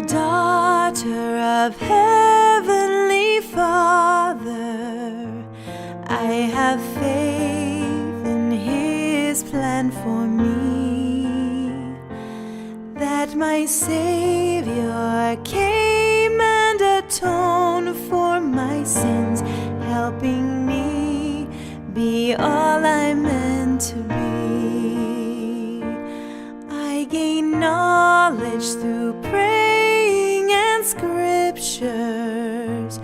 daughter of Heavenly Father. I have faith in His plan for me, that my Savior came and atoned for my sins, helping me be all I'm meant to be. I gain knowledge through praying and scriptures,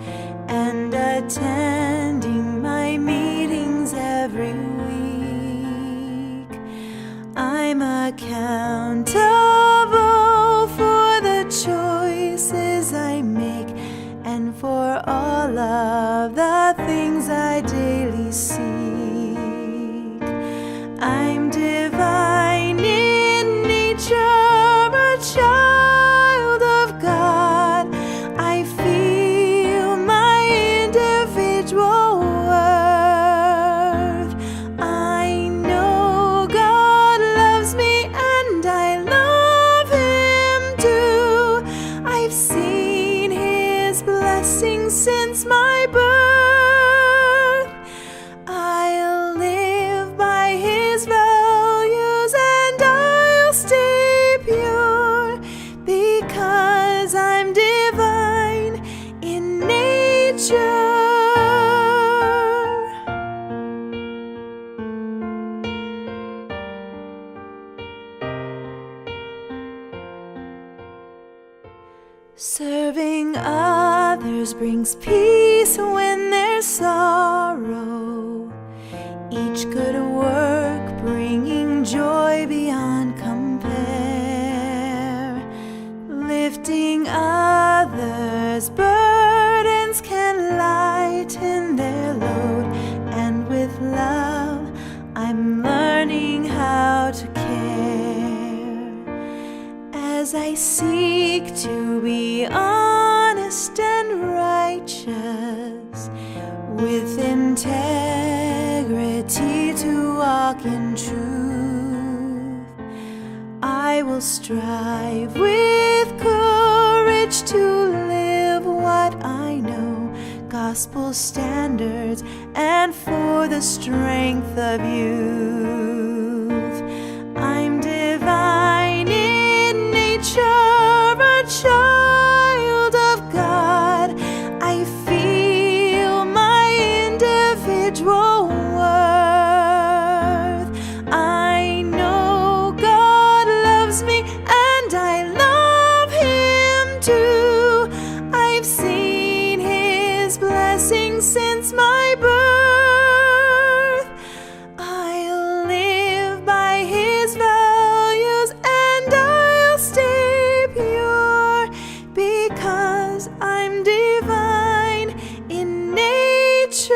and attending my meetings every week. I'm accountable for the choices I make, and for all of the things I daily seek. I'm divine in nature, a child of God. I feel my individual worth. I know God loves me and I love Him too. I've seen His blessings since my birth. I'll live by His values and I'll stay pure, because I'm divine in nature. Serving others brings peace when there's sorrow. Each good work bringing joy beyond compare. Lifting others' burdens can lighten their load, and with love I'm learning how to care. As I seek to be honest and righteous, with integrity to walk in truth, I will strive with courage to live what I know, gospel standards, and for the strength of youth. I'm divine in nature, a child of God. I feel my individual worth. I know God loves me and I love Him too. I've seen His blessings since my birth. I'll live by His values and I'll stay pure, because I'm divine in nature.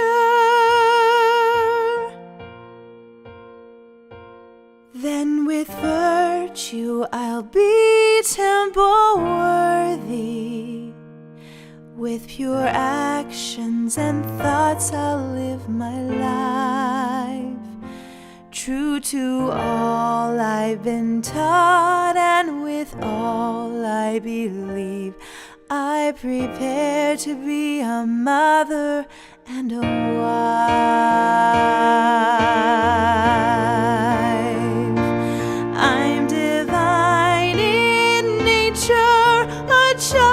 Then with virtue I'll be temple worthy. With pure actions and thoughts I'll live my life, true to all I've been taught, and with all I believe, I prepare to be a mother and a wife. I'm divine in nature, a child